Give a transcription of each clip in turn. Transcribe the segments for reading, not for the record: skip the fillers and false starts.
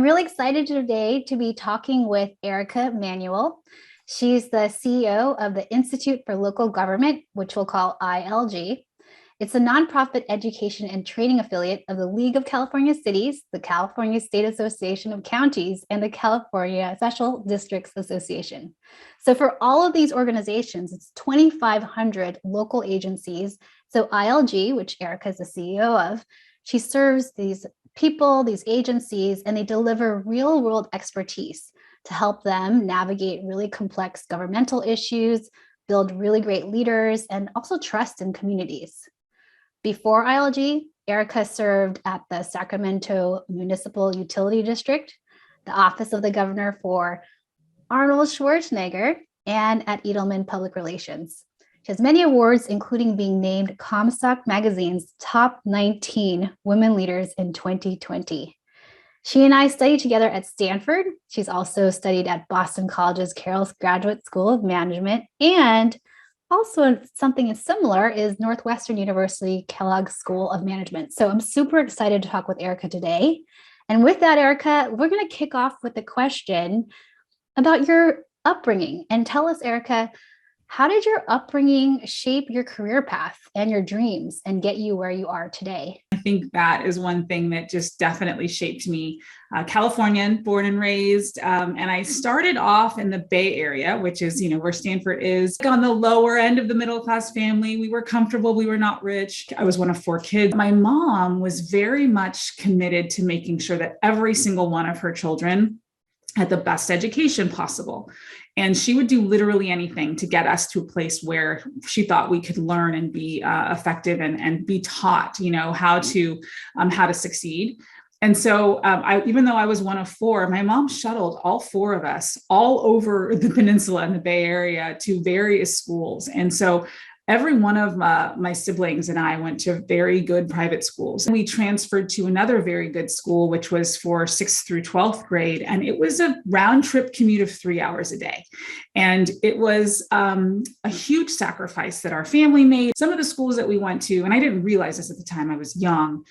really excited today to be talking with Erica Manuel. She's the CEO of the Institute for Local Government, which we'll call ILG. It's a nonprofit education and training affiliate of the League of California Cities, the California State Association of Counties, and the California Special Districts Association. So for all of these organizations, it's 2,500 local agencies. So ILG, which Erica is the CEO of, she serves these people, these agencies, and they deliver real world expertise to help them navigate really complex governmental issues, build really great leaders, and also trust in communities. Before ILG, Erica served at the Sacramento Municipal Utility District, the Office of the Governor for Arnold Schwarzenegger, and at Edelman Public Relations. She has many awards, including being named Comstock Magazine's top 19 women leaders in 2020. She and I studied together at Stanford. She's also studied at Boston College's Carroll Graduate School of Management, and also something similar is Northwestern University Kellogg School of Management. So I'm super excited to talk with Erica today. And with that, Erica, we're going to kick off with a question about your upbringing. And tell us, Erica, how did your upbringing shape your career path and your dreams and get you where you are today? I think that is one thing that just definitely shaped me. Californian, born and raised. And I started off in the Bay Area, which is, where Stanford is, on the lower end of the middle-class family. We were comfortable. We were not rich. I was one of 4 kids. My mom was very much committed to making sure that every single one of her children had the best education possible. And she would do literally anything to get us to a place where she thought we could learn and be effective and be taught, how to succeed. And so even though I was one of 4, my mom shuttled all 4 of us all over the peninsula in the Bay Area to various schools. And so every one of my siblings and I went to very good private schools. We transferred to another very good school, which was for 6th through 12th grade. And it was a round trip commute of 3 hours a day. And it was a huge sacrifice that our family made. Some of the schools that we went to, and I didn't realize this at the time, I was young,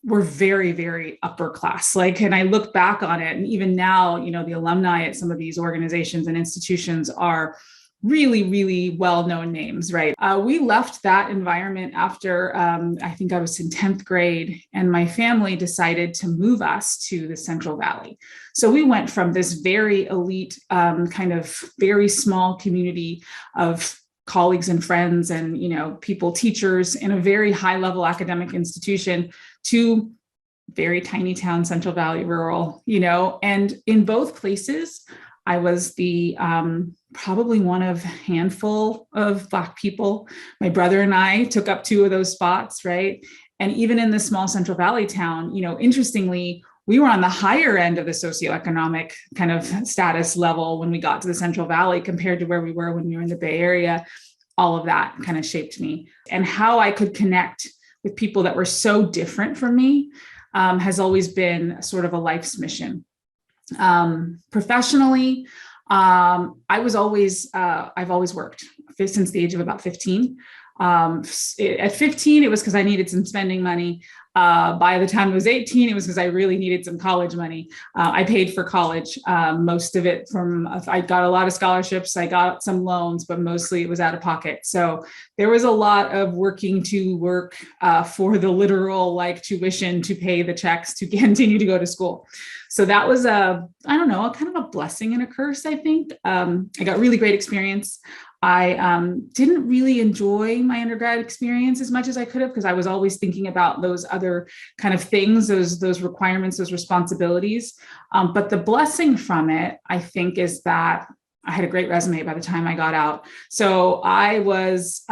were very, very upper class. And I look back on it, and even now, the alumni at some of these organizations and institutions are really, really well-known names, right? We left that environment after, I think I was in 10th grade, and my family decided to move us to the Central Valley. So we went from this very elite, kind of very small community of colleagues and friends and, people, teachers in a very high-level academic institution to very tiny town, Central Valley, rural, and in both places, I was the probably one of a handful of Black people. My brother and I took up 2 of those spots, right? And even in this small Central Valley town, interestingly, we were on the higher end of the socioeconomic kind of status level when we got to the Central Valley compared to where we were when we were in the Bay Area. All of that kind of shaped me. And how I could connect with people that were so different from me has always been sort of a life's mission. Professionally, I've always worked since the age of about 15. At 15, it was because I needed some spending money. By the time I was 18, it was because I really needed some college money. I paid for college, most of it I got a lot of scholarships, I got some loans, but mostly it was out of pocket. So there was a lot of working to work for the literal tuition to pay the checks to continue to go to school. So that was kind of a blessing and a curse, I think. I got really great experience. I didn't really enjoy my undergrad experience as much as I could have because I was always thinking about those other kind of things, those requirements, those responsibilities. But the blessing from it, I think, is that I had a great resume by the time I got out. So I was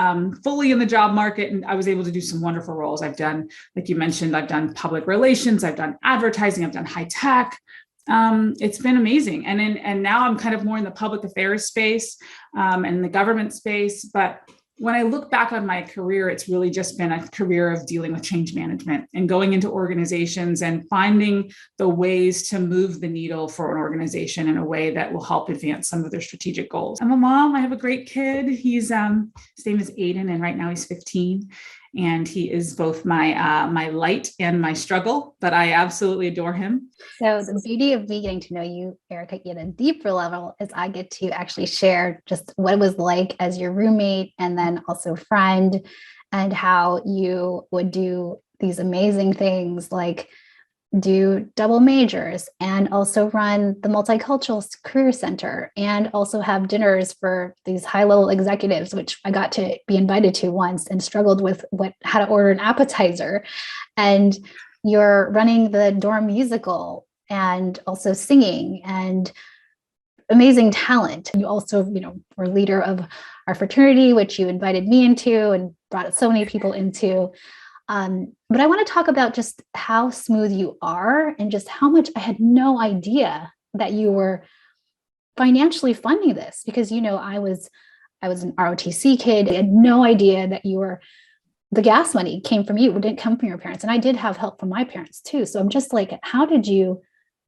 fully in the job market, and I was able to do some wonderful roles. I've done, like you mentioned, I've done public relations, I've done advertising, I've done high tech. It's been amazing. And now I'm kind of more in the public affairs space and the government space. But when I look back on my career, it's really just been a career of dealing with change management and going into organizations and finding the ways to move the needle for an organization in a way that will help advance some of their strategic goals. I'm a mom. I have a great kid. His name is Aiden, and right now he's 15. and he is both my light and my struggle, but I absolutely adore him. So the beauty of me getting to know you, Erica, at a deeper level is I get to actually share just what it was like as your roommate and then also friend, and how you would do these amazing things like do double majors and also run the Multicultural Career Center and also have dinners for these high-level executives, which I got to be invited to once and struggled with how to order an appetizer. And you're running the dorm musical and also singing and amazing talent. You also, were leader of our fraternity, which you invited me into and brought so many people into. But I want to talk about just how smooth you are and just how much I had no idea that you were financially funding this, because I was an ROTC kid. I had no idea that the gas money came from you. It didn't come from your parents. And I did have help from my parents too. So I'm just like, how did you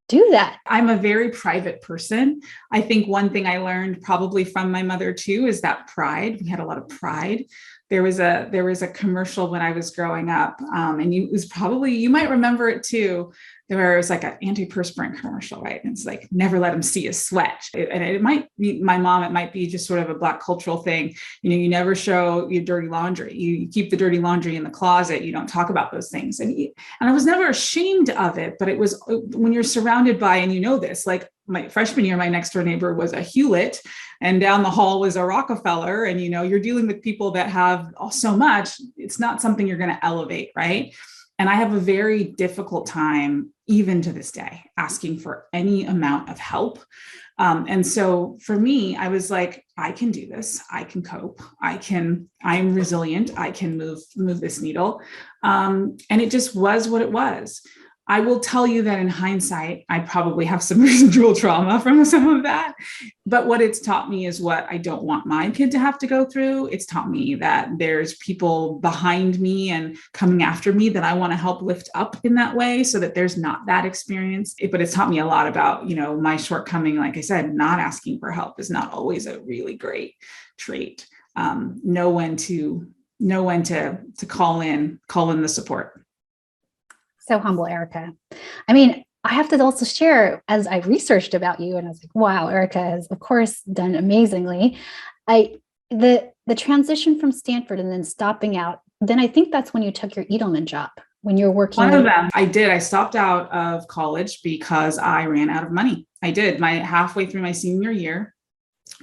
do that? I'm a very private person. I think one thing I learned probably from my mother too is that pride. We had a lot of pride. There was a commercial when I was growing up, and you might remember it too. There was like an antiperspirant commercial, right? And it's like, never let them see you sweat. And it might be my mom. It might be just sort of a Black cultural thing. You never show your dirty laundry. You keep the dirty laundry in the closet. You don't talk about those things. And I was never ashamed of it, but it was when you're surrounded by, and this, like my freshman year, my next door neighbor was a Hewlett, and down the hall was a Rockefeller. And, you're dealing with people that have so much. It's not something you're going to elevate, right? And I have a very difficult time, even to this day, asking for any amount of help. And so for me, I was like, I can do this. I can cope. I'm resilient. I can move this needle. And it just was what it was. I will tell you that in hindsight, I probably have some residual trauma from some of that. But what it's taught me is what I don't want my kid to have to go through. It's taught me that there's people behind me and coming after me that I want to help lift up in that way so that there's not that experience. But it's taught me a lot about, my shortcoming. Like I said, not asking for help is not always a really great trait. Know when to call in the support. So humble, Erica. I mean, I have to also share, as I researched about you, and I was like, wow, Erica has, of course, done amazingly. The transition from Stanford and then stopping out, then I think that's when you took your Edelman job, when you're working. One of them, I did. I stopped out of college because I ran out of money. I did. Halfway through my senior year,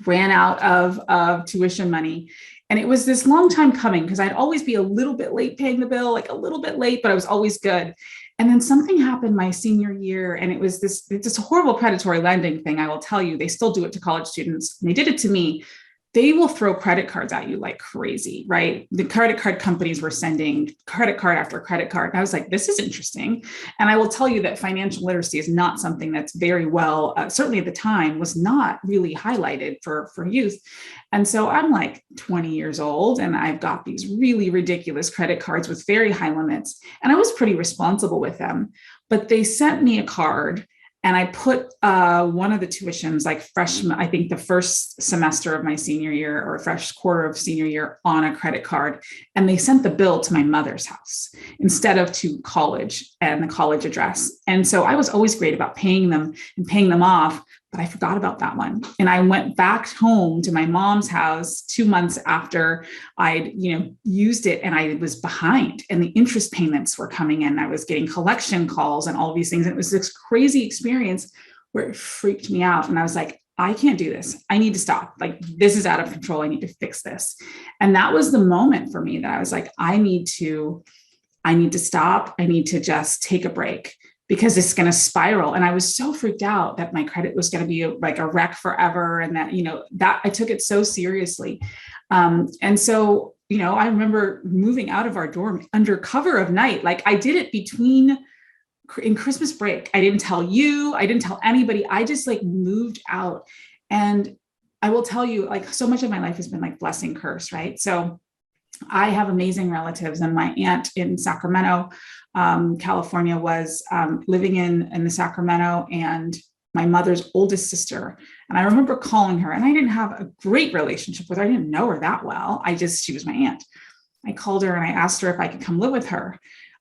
ran out of tuition money. And it was this long time coming because I'd always be a little bit late paying the bill, like a little bit late, but I was always good. And then something happened my senior year, and it's this horrible predatory lending thing. I will tell you, they still do it to college students. And they did it to me. They will throw credit cards at you like crazy, right? The credit card companies were sending credit card after credit card. And I was like, this is interesting. And I will tell you that financial literacy is not something that's very well, certainly at the time, was not really highlighted for youth. And so I'm like 20 years old, and I've got these really ridiculous credit cards with very high limits. And I was pretty responsible with them. But they sent me a card, and I put one of the tuitions, like freshman, I think the first semester of my senior year or first quarter of senior year, on a credit card. And they sent the bill to my mother's house instead of to college and the college address. And so I was always great about paying them and paying them off, but I forgot about that one. And I went back home to my mom's house 2 months after I'd, used it, and I was behind, and the interest payments were coming in. I was getting collection calls and all these things. And it was this crazy experience where it freaked me out. And I was like, I can't do this. I need to stop. Like, this is out of control. I need to fix this. And that was the moment for me that I was like, I need to stop. I need to just take a break, because it's going to spiral. And I was so freaked out that my credit was going to be like a wreck forever. And that, that I took it so seriously. And so, I remember moving out of our dorm under cover of night. Like, I did it in Christmas break. I didn't tell you, I didn't tell anybody. I just like moved out. And I will tell you, like, so much of my life has been like blessing, curse, right? So I have amazing relatives, and my aunt in Sacramento, California, was living in the Sacramento, and my mother's oldest sister. And I remember calling her, and I didn't have a great relationship with her. I didn't know her that well. She was my aunt. I called her and I asked her if I could come live with her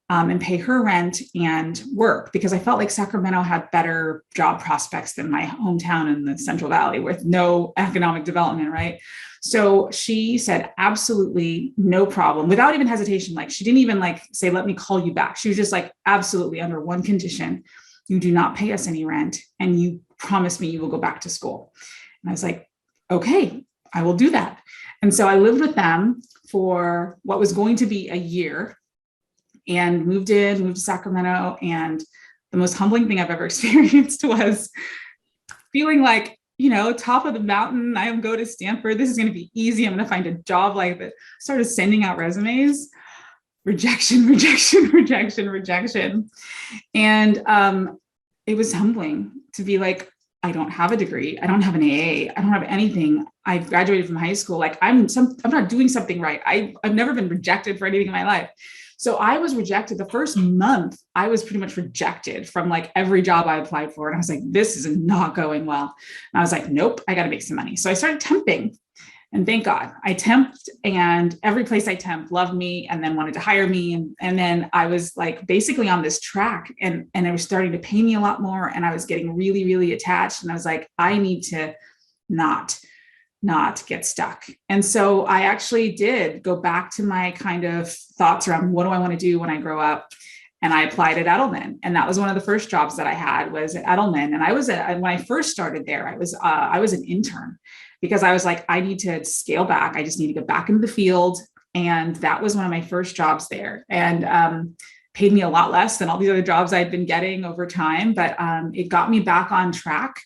and pay her rent and work, because I felt like Sacramento had better job prospects than my hometown in the Central Valley with no economic development, right? So she said, absolutely no problem, without even hesitation. Like, she didn't even like say, let me call you back. She was just like, absolutely, under one condition: you do not pay us any rent and you promise me you will go back to school. And I was like, okay, I will do that. And so I lived with them for what was going to be a year and moved to Sacramento. And the most humbling thing I've ever experienced was feeling like, top of the mountain. I am going to Stanford. This is going to be easy. I'm going to find a job like that. Started sending out resumes. Rejection, rejection, rejection, rejection. And it was humbling to be like, I don't have a degree. I don't have an AA. I don't have anything. I graduated from high school. Like, I'm not doing something right. I've never been rejected for anything in my life. So I was rejected. The first month, I was pretty much rejected from like every job I applied for. And I was like, this is not going well. And I was like, nope, I got to make some money. So I started temping. And thank God I temped, and every place I temped loved me and then wanted to hire me. And then I was like basically on this track, and it was starting to pay me a lot more. And I was getting really, really attached. And I was like, I need to not get stuck. And so I actually did go back to my kind of thoughts around what do I want to do when I grow up. And I applied at Edelman. And that was one of the first jobs that I had, was at Edelman. And when I first started there, I was an intern, because I was like, I need to scale back. I just need to get back into the field. And that was one of my first jobs there. And paid me a lot less than all these other jobs I'd been getting over time, but it got me back on track.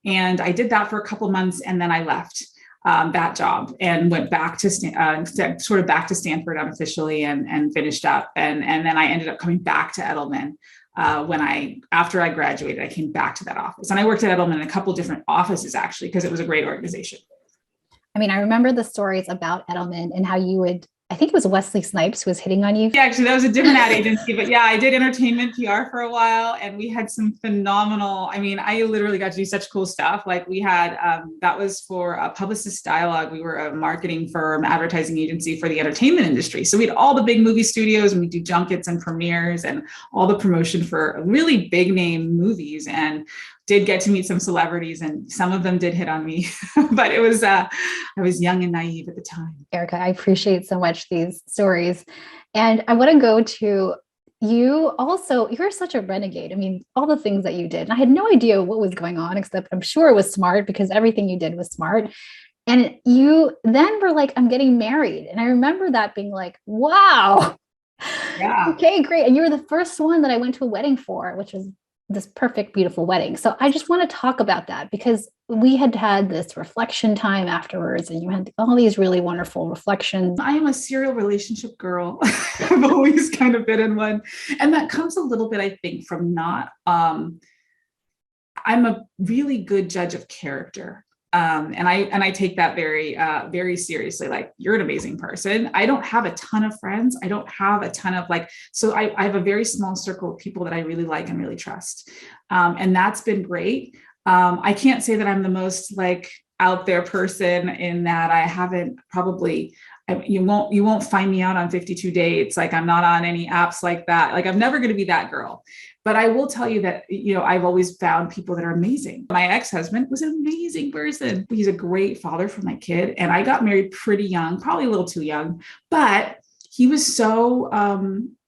And I did that for a couple of months, and then I left that job and went back to back to Stanford unofficially, and finished up. And then I ended up coming back to Edelman. After I graduated, I came back to that office, and I worked at Edelman in a couple different offices, actually, because it was a great organization. I mean, I remember the stories about Edelman and how you would, I think it was Wesley Snipes who was hitting on you. Yeah, actually, that was a different ad agency, but yeah, I did entertainment PR for a while, and we had some phenomenal, I literally got to do such cool stuff. Like, we had, that was for a Publicist Dialogue. We were a marketing firm, advertising agency for the entertainment industry. So we had all the big movie studios, and we do junkets and premieres and all the promotion for really big name movies, and did get to meet some celebrities, and some of them did hit on me, but it was, I was young and naive at the time. Erica, I appreciate so much these stories. And I want to go to you also. You're such a renegade. I mean, all the things that you did. And I had no idea what was going on, except I'm sure it was smart, because everything you did was smart. And you then were like, I'm getting married. And I remember that being like, wow. Yeah. Okay, great. And you were the first one that I went to a wedding for, which was this perfect, beautiful wedding. So I just want to talk about that, because we had this reflection time afterwards, and you had all these really wonderful reflections. I am a serial relationship girl. I've always kind of been in one. And that comes a little bit, I think, from not, I'm a really good judge of character. And I take that very, very seriously. Like, you're an amazing person. I don't have a ton of friends. I don't have a ton of so I have a very small circle of people that I really like and really trust. And that's been great. I can't say that I'm the most out there person, in that I haven't probably, you won't find me out on 52 dates. Like, I'm not on any apps like that. Like, I'm never going to be that girl. But I will tell you that, I've always found people that are amazing. My ex-husband was an amazing person. He's a great father for my kid. And I got married pretty young, probably a little too young, but he was so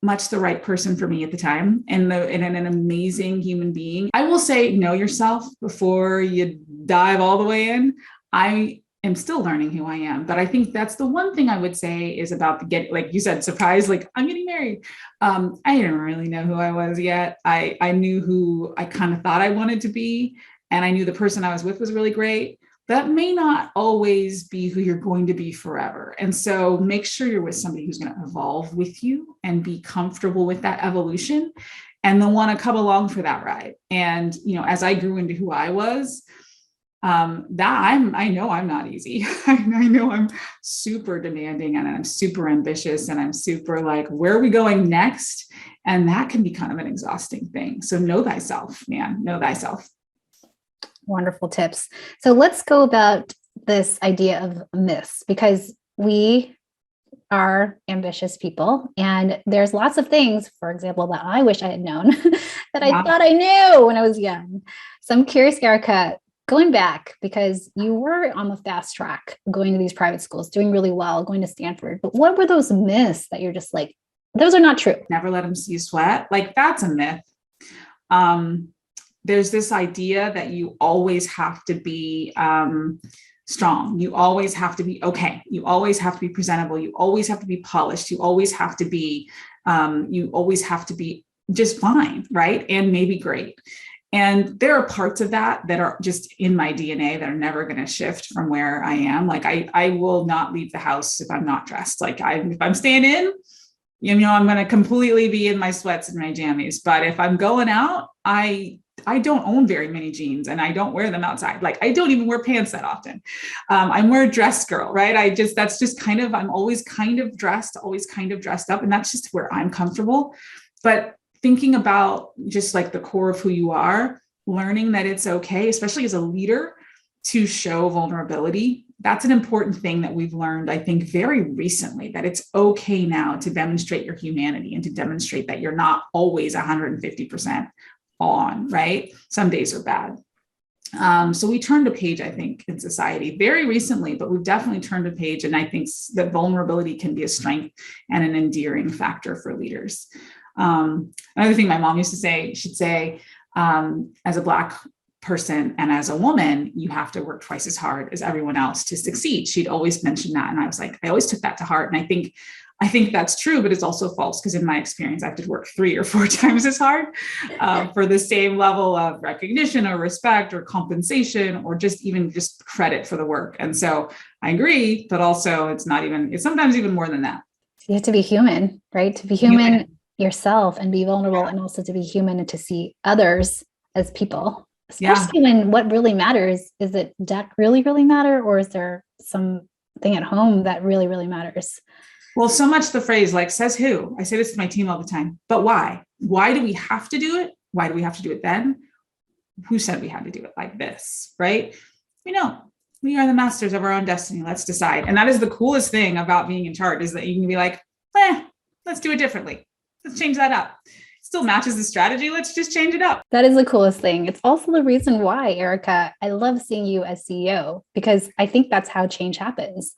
much the right person for me at the time, and an amazing human being. I will say, know yourself before you dive all the way in. I am still learning who I am, but I think that's the one thing I would say is about like you said, surprise, like, I'm getting married. I didn't really know who I was yet. I knew who I kind of thought I wanted to be, and I knew the person I was with was really great. That may not always be who you're going to be forever. And so make sure you're with somebody who's going to evolve with you and be comfortable with that evolution, and they'll want to come along for that ride. And, as I grew into who I was, I know I'm not easy. I know I'm super demanding, and I'm super ambitious, and I'm super like, where are we going next? And that can be kind of an exhausting thing. So know thyself, man, know thyself. Wonderful tips. So let's go about this idea of myths, because are ambitious people. And there's lots of things, for example, that I wish I had known that I thought I knew when I was young. So I'm curious, Erica, going back, because you were on the fast track going to these private schools, doing really well, going to Stanford. But what were those myths that you're just like, those are not true? Never let them see you sweat. Like, that's a myth. There's this idea that you always have to be strong. You always have to be okay. You always have to be presentable. You always have to be polished. You always have to be just fine, right? And maybe great. And there are parts of that are just in my DNA that are never going to shift from where I am. Like, I will not leave the house if I'm not dressed. Like, if I'm staying in, I'm going to completely be in my sweats and my jammies. But if I'm going out, I don't own very many jeans, and I don't wear them outside. Like, I don't even wear pants that often. I'm more a dress girl, right? I'm always kind of dressed up, and that's just where I'm comfortable. But thinking about just like the core of who you are, learning that it's okay, especially as a leader, to show vulnerability. That's an important thing that we've learned, I think, very recently, that it's okay now to demonstrate your humanity and to demonstrate that you're not always 150% on, right? Some days are bad. So we turned a page, I think, in society very recently, but we've definitely turned a page. And I think that vulnerability can be a strength and an endearing factor for leaders. Another thing my mom used to say, she'd say, as a Black person and as a woman, you have to work twice as hard as everyone else to succeed. She'd always mention that. And I was like, I always took that to heart. And I think that's true, but it's also false, because in my experience, I have to work 3 or 4 times as hard for the same level of recognition or respect or compensation, or just credit for the work. And so I agree, but also it's sometimes even more than that. You have to be human, right? To be human yourself and be vulnerable, and also to be human and to see others as people, especially when what really matters is it deck really, really matter, or is there something at home that really, really matters? Well, so much the phrase, like, says who? I say this to my team all the time, but why? Why do we have to do it? Why do we have to do it then? Who said we had to do it like this, right? We are the masters of our own destiny. Let's decide. And that is the coolest thing about being in charge, is that you can be like, let's do it differently. Let's change that up. It still matches the strategy. Let's just change it up. That is the coolest thing. It's also the reason why, Erica, I love seeing you as CEO, because I think that's how change happens.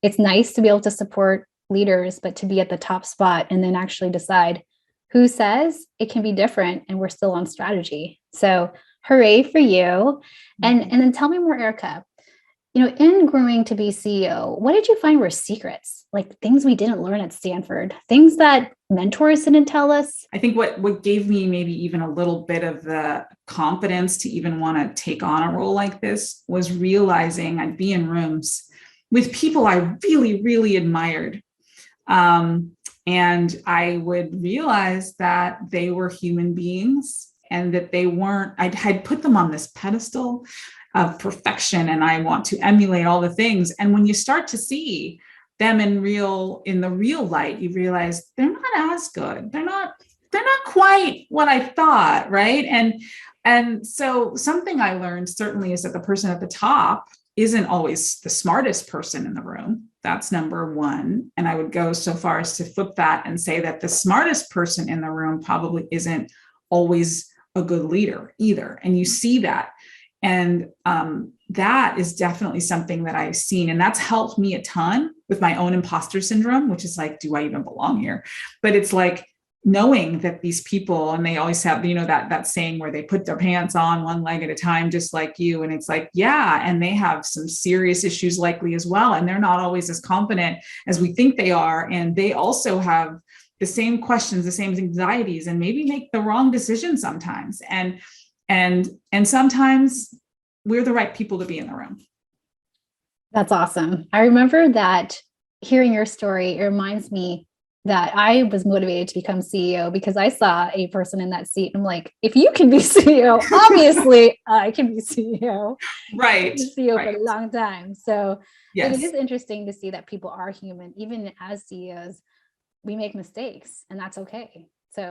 It's nice to be able to support leaders, but to be at the top spot and then actually decide who says it can be different and we're still on strategy. So hooray for you. And then tell me more, Erica, in growing to be CEO, what did you find were secrets, like things we didn't learn at Stanford, things that mentors didn't tell us? I think what gave me maybe even a little bit of the confidence to even want to take on a role like this was realizing I'd be in rooms with people I really, really admired. And I would realize that they were human beings, and that I had put them on this pedestal of perfection, and I want to emulate all the things. And when you start to see them in the real light, you realize they're not as good. They're not quite what I thought. Right. And so something I learned certainly is that the person at the top isn't always the smartest person in the room. That's number one. And I would go so far as to flip that and say that the smartest person in the room probably isn't always a good leader either. And you see that. And that is definitely something that I've seen. And that's helped me a ton with my own imposter syndrome, which is like, do I even belong here? But it's like knowing that these people, and they always have, that saying where they put their pants on one leg at a time, just like you. And it's like, and they have some serious issues likely as well. And they're not always as confident as we think they are. And they also have the same questions, the same anxieties, and maybe make the wrong decision sometimes. And sometimes we're the right people to be in the room. That's awesome. I remember that hearing your story, it reminds me that I was motivated to become CEO because I saw a person in that seat. And I'm like, if you can be CEO, obviously I can be CEO. Right. I've been CEO for a long time. So yes. It is interesting to see that people are human. Even as CEOs, we make mistakes, and that's okay. So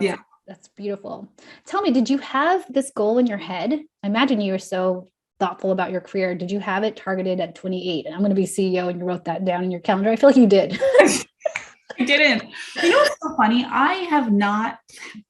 that's beautiful. Tell me, did you have this goal in your head? I imagine you were so thoughtful about your career. Did you have it targeted at 28? And I'm going to be CEO, and you wrote that down in your calendar? I feel like you did. I didn't. You know what's so funny? I have not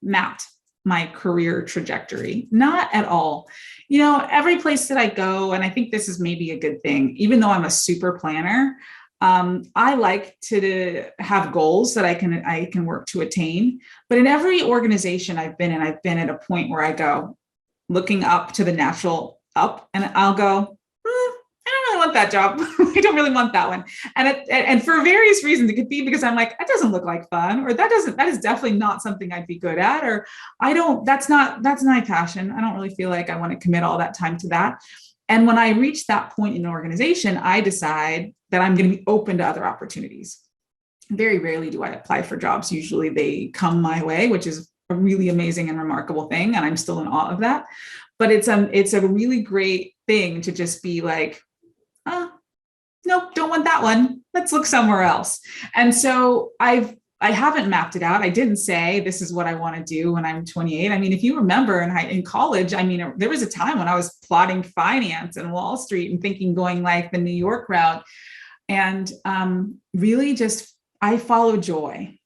mapped my career trajectory, not at all. Every place that I go, and I think this is maybe a good thing, even though I'm a super planner, I like to have goals that I can work to attain. But in every organization I've been in, I've been at a point where I go looking up to the natural up, and I'll go, I don't really want that job. I don't really want that one. And for various reasons, it could be because I'm like, that doesn't look like fun, or that is definitely not something I'd be good at, or that's my passion. I don't really feel like I want to commit all that time to that. And when I reach that point in an organization, I decide that I'm going to be open to other opportunities. Very rarely do I apply for jobs. Usually they come my way, which is a really amazing and remarkable thing. And I'm still in awe of that. But it's a really great thing to just be like, nope, don't want that one. Let's look somewhere else. And so I haven't mapped it out. I didn't say this is what I want to do when I'm 28. I mean, if you remember in college, I mean, there was a time when I was plotting finance and Wall Street and thinking going like the New York route. And really just, I follow joy.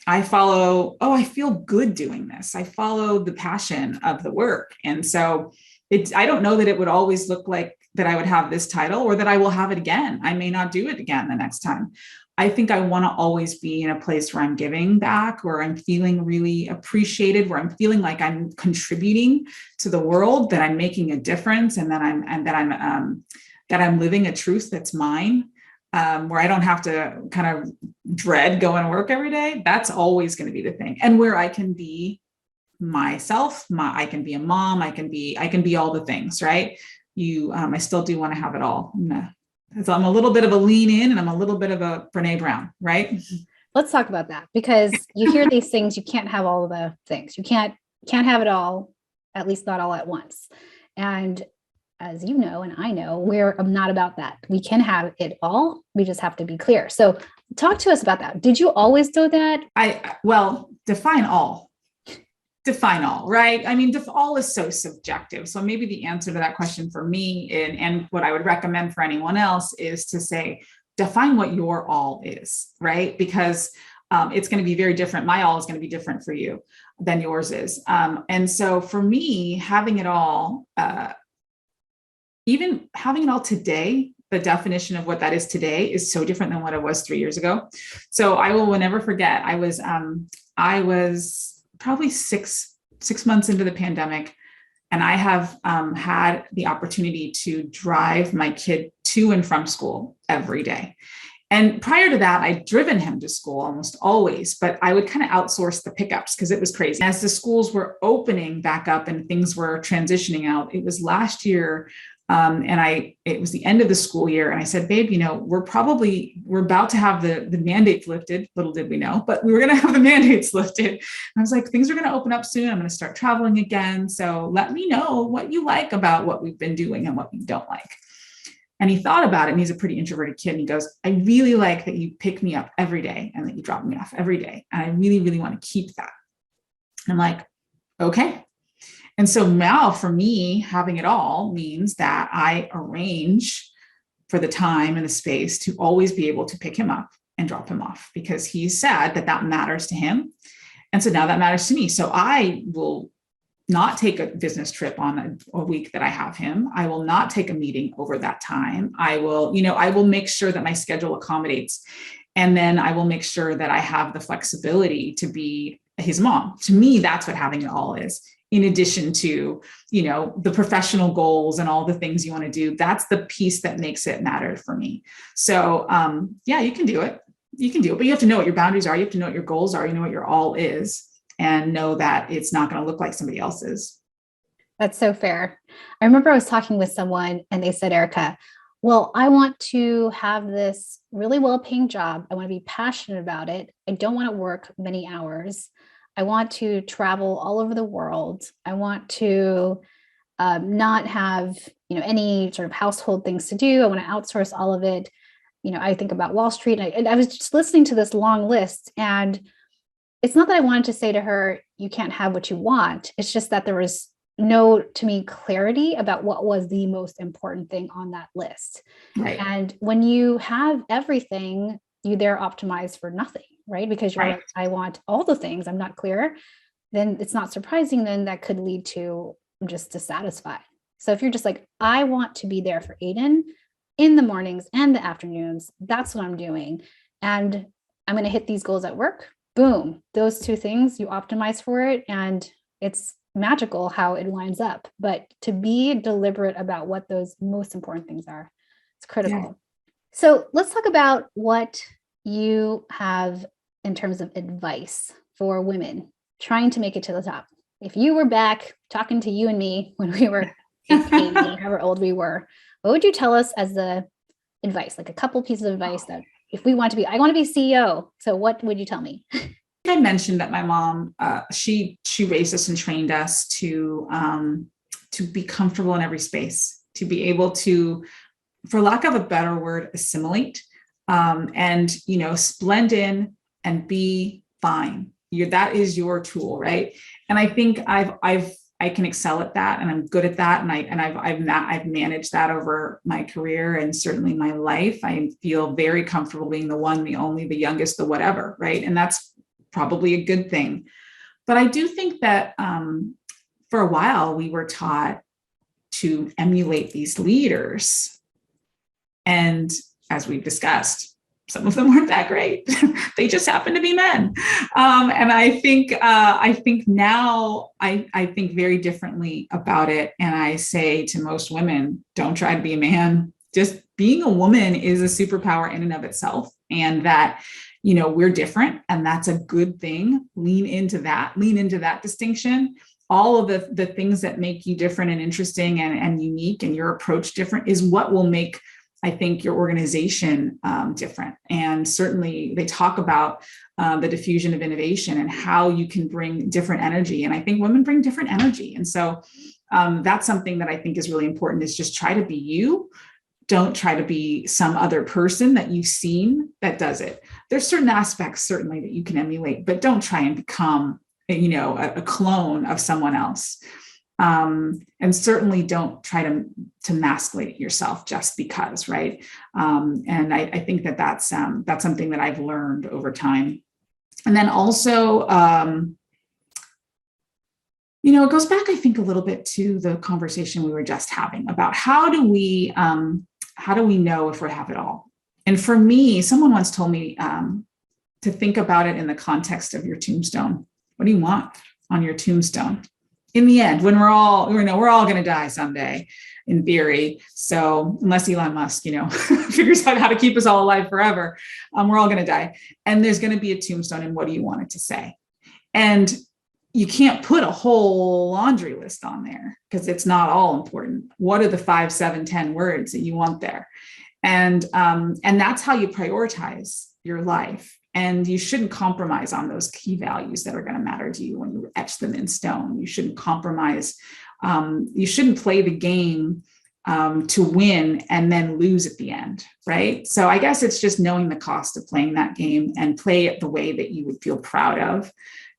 I feel good doing this. I follow the passion of the work. And so I don't know that it would always look like that I would have this title or that I will have it again. I may not do it again the next time. I think I want to always be in a place where I'm giving back, where I'm feeling really appreciated, where I'm feeling like I'm contributing to the world, that I'm making a difference, and that I'm living a truth that's mine, where I don't have to kind of dread going to work every day. That's always going to be the thing. And where I can be myself, I can be a mom, I can be all the things, right? I still do want to have it all. So I'm a little bit of a lean in, and I'm a little bit of a Brene Brown, right? Let's talk about that, because you hear these things, you can't have all of the things. You can't have it all, at least not all at once. And as you know, and I know, we're not about that. We can have it all. We just have to be clear. So talk to us about that. Did you always do that? Define all. Define all, right? I mean, all is so subjective. So maybe the answer to that question for me, and what I would recommend for anyone else, is to say, define what your all is, right? Because it's going to be very different. My all is going to be different for you than yours is. And so for me, having it all, even having it all today, the definition of what that is today is so different than what it was 3 years ago. So I will never forget, I was probably six months into the pandemic, and I have had the opportunity to drive my kid to and from school every day. And prior to that, I'd driven him to school almost always, but I would kind of outsource the pickups because it was crazy. As the schools were opening back up and things were transitioning out, it was last year. It was the end of the school year. And I said, babe, we're about to have the mandates lifted. Little did we know, but we were going to have the mandates lifted. And I was like, things are going to open up soon. I'm going to start traveling again. So let me know what you like about what we've been doing and what you don't like. And he thought about it, and he's a pretty introverted kid. And he goes, I really like that you pick me up every day and that you drop me off every day. And I really, really want to keep that. And I'm like, okay. And so now for me, having it all means that I arrange for the time and the space to always be able to pick him up and drop him off, because he's said that matters to him. And so now that matters to me. So I will not take a business trip on a week that I have him. I will not take a meeting over that time. I will make sure that my schedule accommodates. And then I will make sure that I have the flexibility to be his mom. To me, that's what having it all is. In addition to, the professional goals and all the things you want to do, that's the piece that makes it matter for me. So, you can do it. You can do it, but you have to know what your boundaries are. You have to know what your goals are. You know what your all is, and know that it's not going to look like somebody else's. That's so fair. I remember I was talking with someone and they said, Erica, well, I want to have this really well-paying job. I want to be passionate about it. I don't want to work many hours. I want to travel all over the world. I want to not have, any sort of household things to do. I want to outsource all of it. I think about Wall Street, and I was just listening to this long list, and it's not that I wanted to say to her, you can't have what you want. It's just that there was no, to me, clarity about what was the most important thing on that list. Right. And when you have everything, they're optimized for nothing. right? Because you're Right. like, I want all the things, I'm not clear, then it's not surprising then that could lead to just dissatisfied. So if you're just like, I want to be there for Aiden in the mornings and the afternoons, that's what I'm doing. And I'm going to hit these goals at work. Boom. Those two things, you optimize for it. And it's magical how it lines up. But to be deliberate about what those most important things are, it's critical. Yeah. So let's talk about what you have in terms of advice for women trying to make it to the top. If you were back talking to you and me when we were 18, however old we were, what would you tell us as the advice, like a couple pieces of advice that if we want to be, I want to be CEO. So what would you tell me? I mentioned that my mom, she raised us and trained us to be comfortable in every space, to be able to, for lack of a better word, assimilate, and, blend in and be fine. That is your tool, right? And I think I can excel at that, and I'm good at that, and I've managed that over my career and certainly my life. I feel very comfortable being the one, the only, the youngest, the whatever, right? And that's probably a good thing. But I do think that for a while we were taught to emulate these leaders, and as we've discussed, some of them weren't that great. They just happen to be men. And I think now I think very differently about it. And I say to most women, don't try to be a man. Just being a woman is a superpower in and of itself. And that, we're different, and that's a good thing. Lean into that distinction. All of the things that make you different and interesting and unique, and your approach different, is what will make, I think, your organization different. And certainly they talk about the diffusion of innovation and how you can bring different energy. And I think women bring different energy. And so that's something that I think is really important, is just try to be you. Don't try to be some other person that you've seen that does it. There's certain aspects certainly that you can emulate, but don't try and become, a clone of someone else. And certainly don't try to masculate yourself just because, right? And I think that's something that I've learned over time. And then also, it goes back, I think, a little bit to the conversation we were just having about how do we know if we have it all? And for me, someone once told me to think about it in the context of your tombstone. What do you want on your tombstone? In the end, when we're all going to die someday, in theory. So unless Elon Musk, figures out how to keep us all alive forever, we're all going to die. And there's going to be a tombstone. And what do you want it to say? And you can't put a whole laundry list on there because it's not all important. What are the 5, 7, 10 words that you want there? And that's how you prioritize your life. And you shouldn't compromise on those key values that are going to matter to you when you etch them in stone. You shouldn't compromise. You shouldn't play the game to win and then lose at the end, right? So I guess it's just knowing the cost of playing that game and play it the way that you would feel proud of.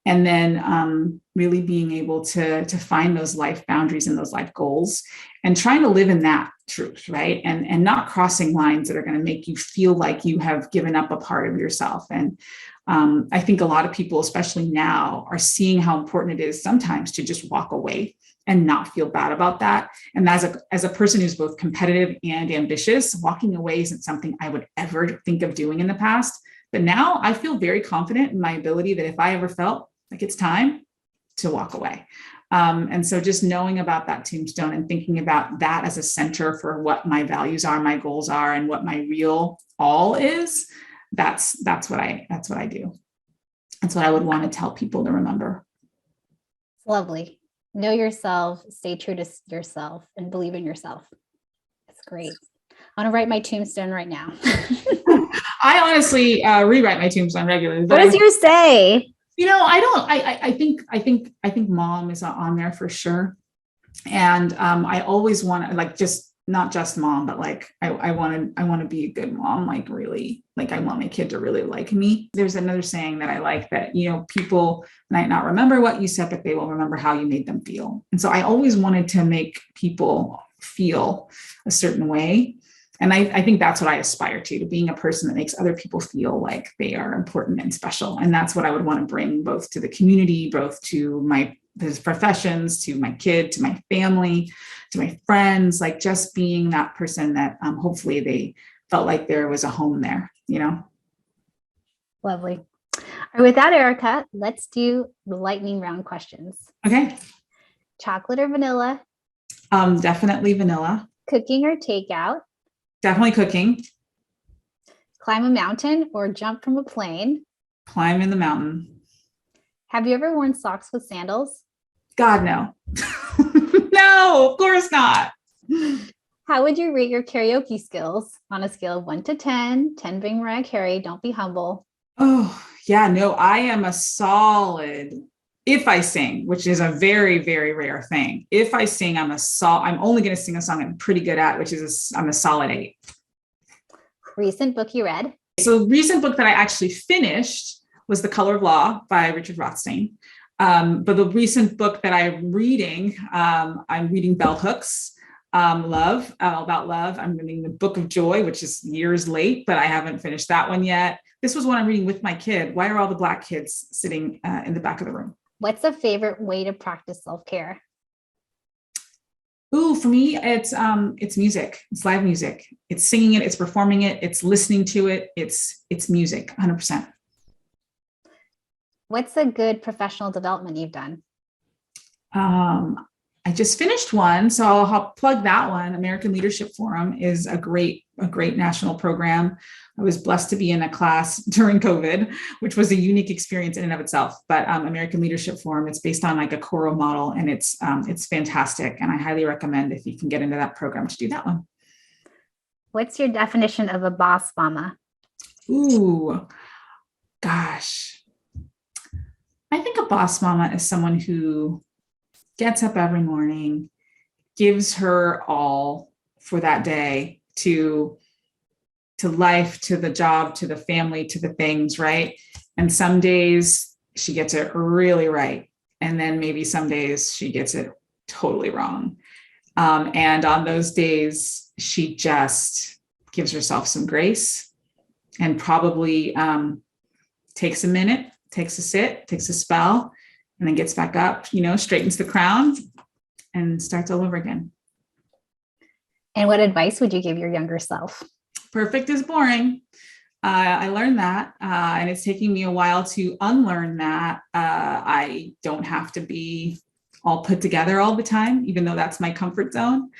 And then really being able to find those life boundaries and those life goals and trying to live in that truth, right? And not crossing lines that are going to make you feel like you have given up a part of yourself. And I think a lot of people, especially now, are seeing how important it is sometimes to just walk away and not feel bad about that. And as a person who's both competitive and ambitious, walking away isn't something I would ever think of doing in the past. But now I feel very confident in my ability that if I ever felt like it's time to walk away. And so just knowing about that tombstone and thinking about that as a center for what my values are, my goals are, and what my real all is, that's what I do. That's what I would want to tell people to remember. Lovely. Know yourself, stay true to yourself, and believe in yourself. It's great. I want to write my tombstone right now. I honestly rewrite my tombstone regularly. What does yours say? I think mom is on there for sure. And I always want to, just not just mom, but I want to be a good mom, really, I want my kid to really like me. There's another saying that I like that, people might not remember what you said, but they will remember how you made them feel. And so I always wanted to make people feel a certain way. And I think that's what I aspire to being a person that makes other people feel like they are important and special. And that's what I would want to bring both to the community, both to my professions, to my kid, to my family, to my friends, like just being that person that hopefully they felt like there was a home there, you know? Lovely. All right, with that, Erica, let's do the lightning round questions. Okay. Chocolate or vanilla? Definitely vanilla. Cooking or takeout? Definitely cooking. Climb a mountain or jump from a plane? Climb in the mountain. Have you ever worn socks with sandals? God, no. No, of course not. How would you rate your karaoke skills on a scale of 1 to 10? 10 being Mariah Carey, don't be humble. Oh, yeah, no, I am a solid, if I sing, which is a very, very rare thing. If I sing, I'm only going to sing a song I'm pretty good at, which is I'm a solid 8. Recent book you read? So recent book that I actually finished was The Color of Law by Richard Rothstein. But the recent book that I'm reading Bell Hooks, about love. I'm reading The Book of Joy, which is years late, but I haven't finished that one yet. This was one I'm reading with my kid. Why are all the Black kids sitting in the back of the room? What's a favorite way to practice self-care? Ooh, for me, it's music. It's live music. It's singing it. It's performing it. It's listening to it. It's music, 100%. What's a good professional development you've done? I just finished one, so I'll plug that one. American Leadership Forum is a great national program. I was blessed to be in a class during COVID, which was a unique experience in and of itself. But American Leadership Forum, it's based on like a Coro model, and it's fantastic. And I highly recommend, if you can get into that program, to do that one. What's your definition of a boss mama? Ooh, gosh. I think a boss mama is someone who gets up every morning, gives her all for that day to life, to the job, to the family, to the things, right? And some days she gets it really right. And then maybe some days she gets it totally wrong. And on those days, she just gives herself some grace and probably takes a minute, takes a sit, takes a spell, and then gets back up, straightens the crown and starts all over again. And what advice would you give your younger self? Perfect is boring. I learned that, and it's taking me a while to unlearn that. I don't have to be all put together all the time, even though that's my comfort zone.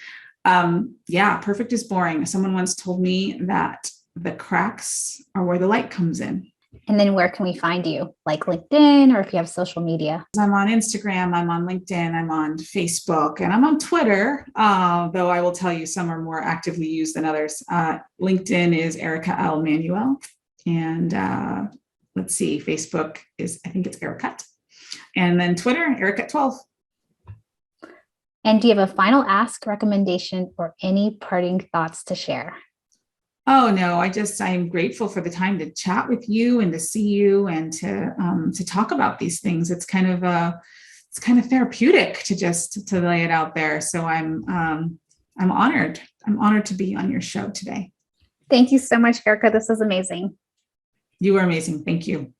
Perfect is boring. Someone once told me that the cracks are where the light comes in. And then where can we find you? Like LinkedIn, or if you have social media? I'm on Instagram, I'm on LinkedIn, I'm on Facebook, and I'm on Twitter, though I will tell you some are more actively used than others. LinkedIn is Erica L. Manuel. And let's see, Facebook is, I think it's Ericut. And then Twitter, Ericut12. And do you have a final ask, recommendation, or any parting thoughts to share? Oh, no, I'm grateful for the time to chat with you and to see you and to talk about these things. It's kind of therapeutic to lay it out there. So I'm honored. I'm honored to be on your show today. Thank you so much, Erica. This was amazing. You were amazing. Thank you.